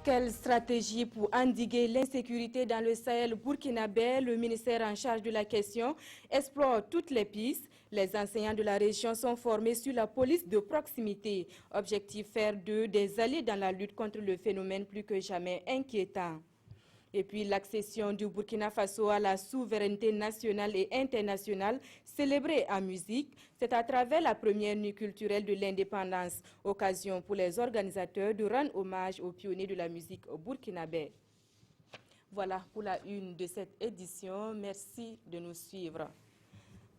Quelle stratégie pour endiguer l'insécurité dans le Sahel burkinabé? Le ministère en charge de la question explore toutes les pistes. Les enseignants de la région sont formés sur la police de proximité. Objectif, faire d'eux des alliés dans la lutte contre le phénomène plus que jamais inquiétant. Et puis l'accession du Burkina Faso à la souveraineté nationale et internationale célébrée en musique, c'est à travers la première nuit culturelle de l'indépendance, occasion pour les organisateurs de rendre hommage aux pionniers de la musique burkinabé. Voilà pour la une de cette édition. Merci de nous suivre.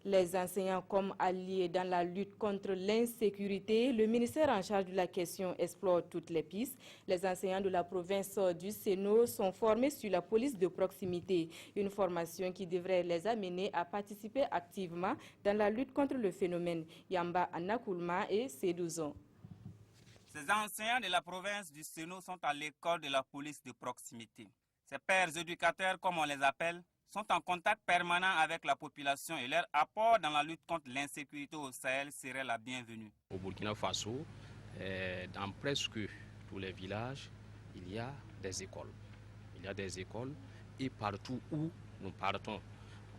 Les enseignants comme alliés dans la lutte contre l'insécurité, le ministère en charge de la question explore toutes les pistes. Les enseignants de la province du Sénat sont formés sur la police de proximité, une formation qui devrait les amener à participer activement dans la lutte contre le phénomène. Yamba Anakoulma et Sédouzon. Ces enseignants de la province du Sénat sont à l'école de la police de proximité. Ces pères éducateurs, comme on les appelle, sont en contact permanent avec la population et leur apport dans la lutte contre l'insécurité au Sahel serait la bienvenue. Au Burkina Faso, dans presque tous les villages, il y a des écoles. Il y a des écoles et partout où nous partons,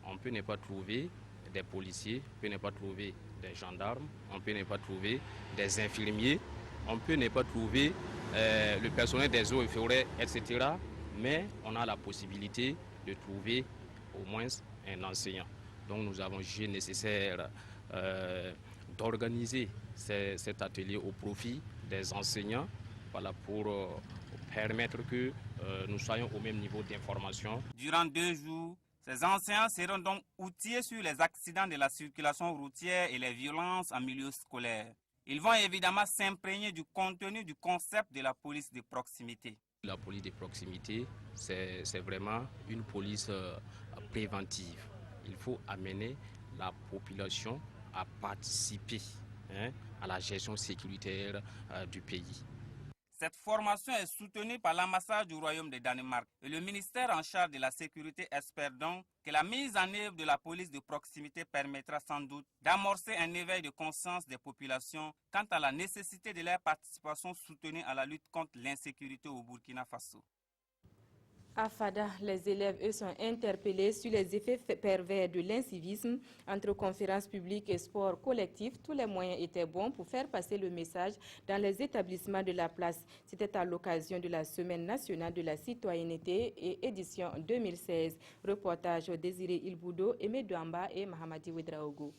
on peut ne pas trouver des policiers, on peut ne pas trouver des gendarmes, on peut ne pas trouver des infirmiers, on peut ne pas trouver le personnel des eaux et forêts, etc. Mais on a la possibilité de trouver au moins un enseignant. Donc nous avons jugé nécessaire d'organiser cet atelier au profit des enseignants, voilà, pour permettre que nous soyons au même niveau d'information. Durant 2 jours, ces enseignants seront donc outillés sur les accidents de la circulation routière et les violences en milieu scolaire. Ils vont évidemment s'imprégner du contenu du concept de la police de proximité. La police de proximité, c'est vraiment une police préventive. Il faut amener la population à participer à la gestion sécuritaire du pays. Cette formation est soutenue par l'ambassade du Royaume de Danemark et le ministère en charge de la sécurité espère donc que la mise en œuvre de la police de proximité permettra sans doute d'amorcer un éveil de conscience des populations quant à la nécessité de leur participation soutenue à la lutte contre l'insécurité au Burkina Faso. À Fada, les élèves, eux, sont interpellés sur les effets pervers de l'incivisme. Entre conférences publiques et sport collectif, tous les moyens étaient bons pour faire passer le message dans les établissements de la place. C'était à l'occasion de la Semaine nationale de la citoyenneté et édition 2016. Reportage Désiré Ilboudo, Aimé Douamba et Mahamadi Ouedraogo.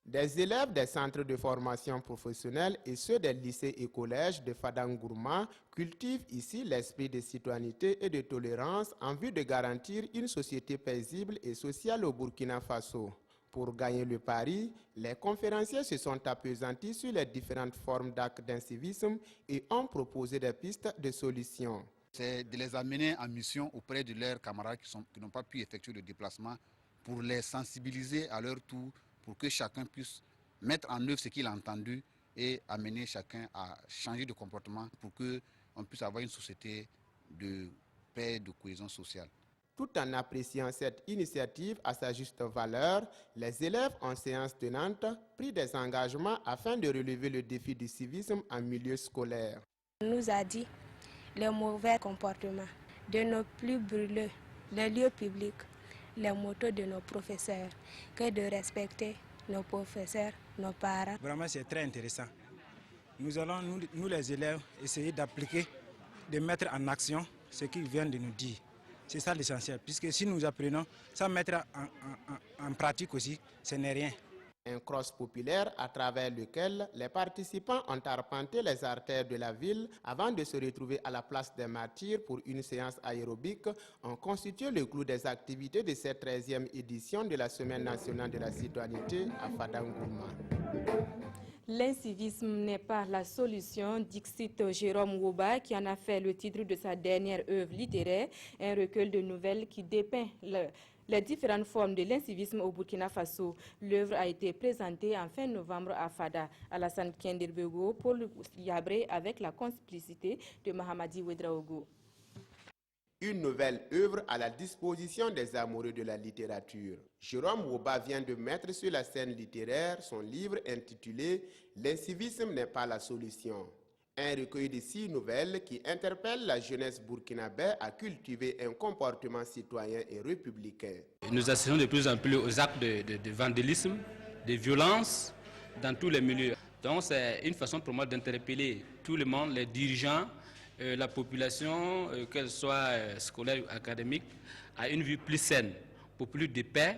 Des élèves des centres de formation professionnelle et ceux des lycées et collèges de Fadangourma cultivent ici l'esprit de citoyenneté et de tolérance en vue de garantir une société paisible et sociale au Burkina Faso. Pour gagner le pari, les conférenciers se sont appesantis sur les différentes formes d'actes d'incivisme et ont proposé des pistes de solutions. C'est de les amener en mission auprès de leurs camarades qui n'ont pas pu effectuer le déplacement pour les sensibiliser à leur tour, pour que chacun puisse mettre en œuvre ce qu'il a entendu et amener chacun à changer de comportement pour qu'on puisse avoir une société de paix et de cohésion sociale. Tout en appréciant cette initiative à sa juste valeur, les élèves en séance tenante pris des engagements afin de relever le défi du civisme en milieu scolaire. On nous a dit les mauvais comportements de nos plus brûleux, les lieux publics, les motos de nos professeurs, que de respecter nos professeurs, nos parents. Vraiment, c'est très intéressant. Nous allons, nous les élèves, essayer d'appliquer, de mettre en action ce qu'ils viennent de nous dire. C'est ça l'essentiel, puisque si nous apprenons, sans mettre en pratique aussi, ce n'est rien. Un cross populaire à travers lequel les participants ont arpenté les artères de la ville avant de se retrouver à la place des martyrs pour une séance aérobique ont constitué le clou des activités de cette 13e édition de la Semaine nationale de la citoyenneté à Fadangourma. L'incivisme n'est pas la solution, dixit Jérôme Woba, qui en a fait le titre de sa dernière œuvre littéraire, un recueil de nouvelles qui dépeint les différentes formes de l'incivisme au Burkina Faso. L'œuvre a été présentée en fin novembre à Fada. Alassane Kenderbego, Paul Yabré, avec la complicité de Mahamadi Ouedraogo. Une nouvelle œuvre à la disposition des amoureux de la littérature. Jérôme Woba vient de mettre sur la scène littéraire son livre intitulé « L'incivisme n'est pas la solution ». Un recueil de 6 nouvelles qui interpellent la jeunesse burkinabé à cultiver un comportement citoyen et républicain. Nous assistons de plus en plus aux actes de vandalisme, de violence dans tous les milieux. Donc c'est une façon pour moi d'interpeller tout le monde, les dirigeants, la population, qu'elle soit scolaire ou académique, à une vie plus saine, pour plus de paix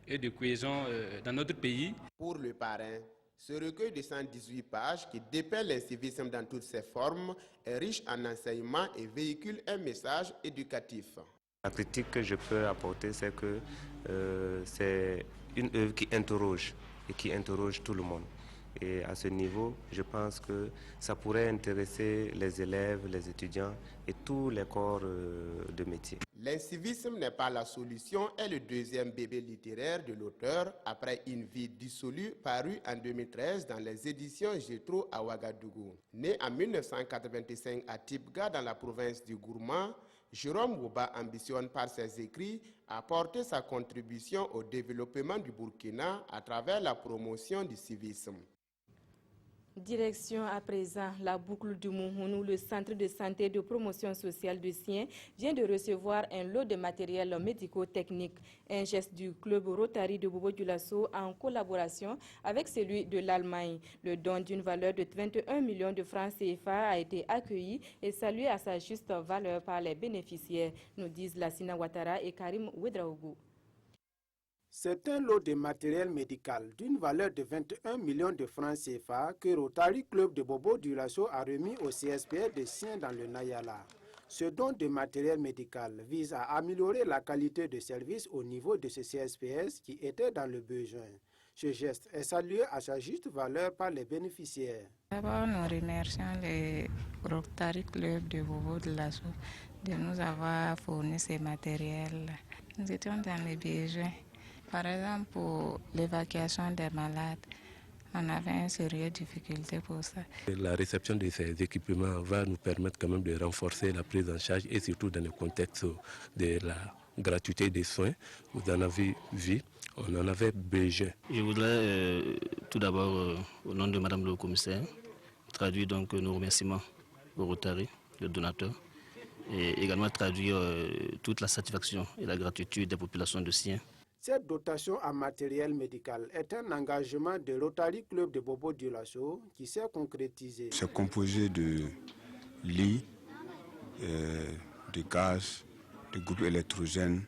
et de cohésion dans notre pays. Pour le parrain, ce recueil de 118 pages qui dépeint l'incivisme dans toutes ses formes est riche en enseignements et véhicule un message éducatif. La critique que je peux apporter, c'est que c'est une œuvre qui interroge et qui interroge tout le monde. Et à ce niveau, je pense que ça pourrait intéresser les élèves, les étudiants et tous les corps de métier. L'incivisme n'est pas la solution est le deuxième bébé littéraire de l'auteur après Une vie dissolue paru en 2013 dans les éditions Jetro à Ouagadougou. Né en 1985 à Tibga dans la province du Gourma, Jérôme Wouba ambitionne par ses écrits à apporter sa contribution au développement du Burkina à travers la promotion du civisme. Direction à présent la boucle du Mouhounou, le centre de santé et de promotion sociale de Sien vient de recevoir un lot de matériel médico-technique. Un geste du club Rotary de Bobo-Dioulasso en collaboration avec celui de l'Allemagne. Le don d'une valeur de 21 millions de francs CFA a été accueilli et salué à sa juste valeur par les bénéficiaires, nous disent Lassina Ouattara et Karim Ouedraougou. C'est un lot de matériel médical d'une valeur de 21 millions de francs CFA que Rotary Club de Bobo-Dioulasso a remis au CSPS de Sien dans le Nayala. Ce don de matériel médical vise à améliorer la qualité de service au niveau de ce CSPS qui était dans le besoin. Ce geste est salué à sa juste valeur par les bénéficiaires. D'abord, nous remercions le Rotary Club de Bobo-Dioulasso de nous avoir fourni ces matériels. Nous étions dans les besoins. Par exemple, pour l'évacuation des malades, on avait une sérieuse difficulté pour ça. La réception de ces équipements va nous permettre quand même de renforcer la prise en charge et surtout dans le contexte de la gratuité des soins. Vous en avez vu, on en avait besoin. Je voudrais tout d'abord, au nom de Madame le commissaire, traduire donc nos remerciements au Rotary, le donateur, et également traduire toute la satisfaction et la gratitude des populations de Sien. Cette dotation en matériel médical est un engagement de Rotary Club de Bobo-Dioulasso qui s'est concrétisé. C'est composé de lits, de gaz, de groupes électrogènes,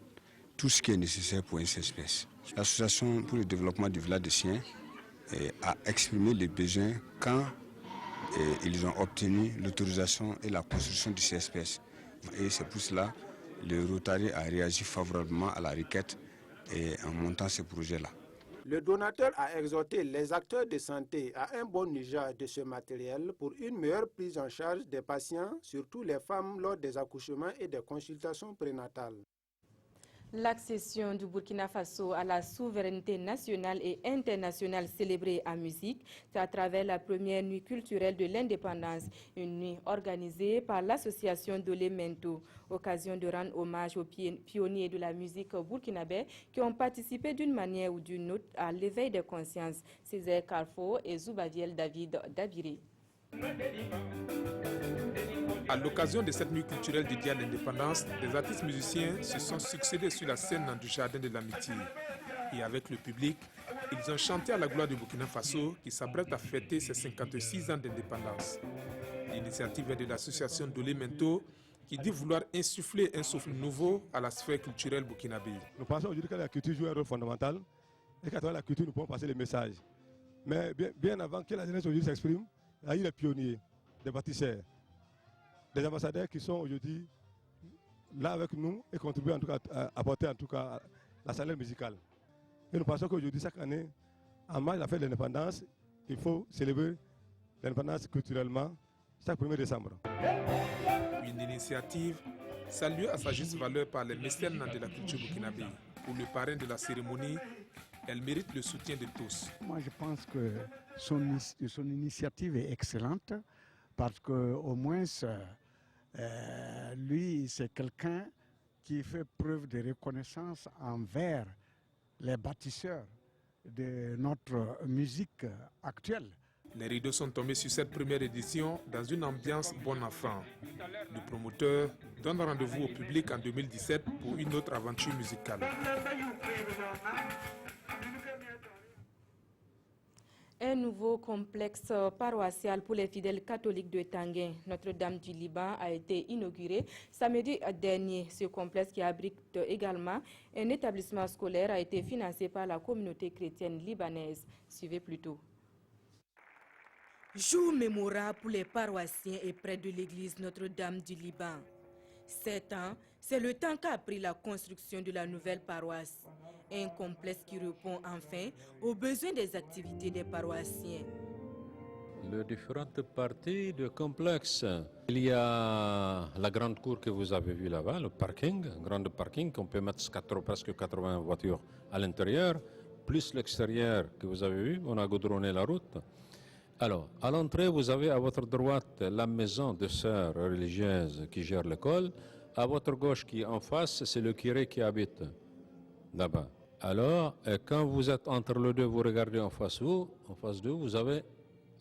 tout ce qui est nécessaire pour une CSPS. L'association pour le développement du village de Sien a exprimé les besoins quand ils ont obtenu l'autorisation et la construction du CSPS. Et c'est pour cela que le Rotary a réagi favorablement à la requête et en montant ce projet-là. Le donateur a exhorté les acteurs de santé à un bon usage de ce matériel pour une meilleure prise en charge des patients, surtout les femmes lors des accouchements et des consultations prénatales. L'accession du Burkina Faso à la souveraineté nationale et internationale célébrée en musique, c'est à travers la première nuit culturelle de l'indépendance, une nuit organisée par l'association Dolémento, occasion de rendre hommage aux pionniers de la musique burkinabé qui ont participé d'une manière ou d'une autre à l'éveil des consciences, Césaire Carrefour et Zoubadiel David Dabiri. À l'occasion de cette nuit culturelle dédiée à l'indépendance, des artistes musiciens se sont succédés sur la scène du Jardin de l'Amitié. Et avec le public, ils ont chanté à la gloire du Burkina Faso qui s'apprête à fêter ses 56 ans d'indépendance. L'initiative est de l'association Dolémento qui dit vouloir insuffler un souffle nouveau à la sphère culturelle burkinabé. Nous pensons aujourd'hui que la culture joue un rôle fondamental et qu'à travers la culture, nous pouvons passer les messages. Mais bien avant que la jeunesse aujourd'hui s'exprime, il y a eu les pionniers, des bâtisseurs, des ambassadeurs qui sont aujourd'hui là avec nous et contribuent en tout cas à apporter en tout cas la chaleur musicale. Et nous pensons qu'aujourd'hui, chaque année, en marge de la fête de l'indépendance, il faut célébrer l'indépendance culturellement chaque 1er décembre. Une initiative saluée à sa juste valeur par les mécènes de la culture burkinabé. Pour le parrain de la cérémonie, elle mérite le soutien de tous. Moi, je pense que son initiative est excellente parce qu'au moins, lui, c'est quelqu'un qui fait preuve de reconnaissance envers les bâtisseurs de notre musique actuelle. Les rideaux sont tombés sur cette première édition dans une ambiance bon enfant. Le promoteur donne rendez-vous au public en 2017 pour une autre aventure musicale. Un nouveau complexe paroissial pour les fidèles catholiques de Tanguin, Notre-Dame du Liban, a été inauguré samedi dernier. Ce complexe qui abrite également un établissement scolaire a été financé par la communauté chrétienne libanaise. Suivez plutôt. Jour mémorable pour les paroissiens et près de l'église Notre-Dame du Liban. 7 ans, c'est le temps qu'a pris la construction de la nouvelle paroisse. Un complexe qui répond enfin aux besoins des activités des paroissiens. Les différentes parties du complexe. Il y a la grande cour que vous avez vue là-bas, le parking, un grand parking qu'on peut mettre presque 80 voitures à l'intérieur, plus l'extérieur que vous avez vu, on a goudronné la route. Alors, à l'entrée, vous avez à votre droite la maison de sœurs religieuses qui gère l'école. À votre gauche, qui est en face, c'est le curé qui habite là-bas. Alors, quand vous êtes entre les deux, vous regardez en face d'eux, vous avez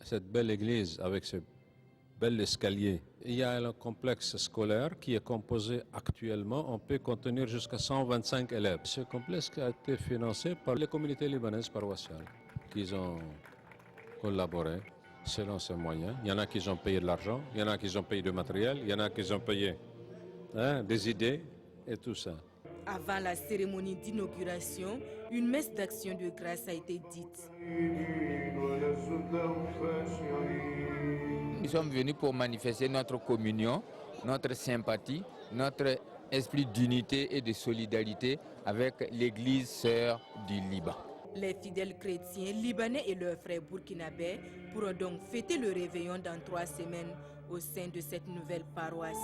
cette belle église avec ce bel escalier. Il y a un complexe scolaire qui est composé actuellement, on peut contenir jusqu'à 125 élèves. Ce complexe a été financé par les communautés libanaises paroissiales qui ont collaboré selon ses moyens. Il y en a qui ont payé de l'argent, il y en a qui ont payé du matériel, il y en a qui ont payé des idées et tout ça. Avant la cérémonie d'inauguration, une messe d'action de grâce a été dite. Nous sommes venus pour manifester notre communion, notre sympathie, notre esprit d'unité et de solidarité avec l'Église sœur du Liban. Les fidèles chrétiens libanais et leurs frères burkinabés pourront donc fêter le réveillon dans 3 semaines au sein de cette nouvelle paroisse.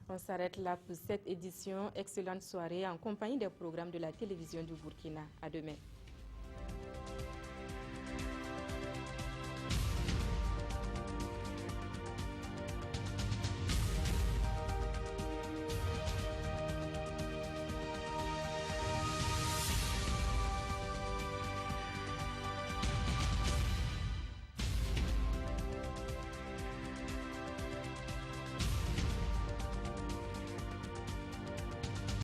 On s'arrête là pour cette édition. Excellente soirée en compagnie des programmes de la télévision du Burkina. À demain.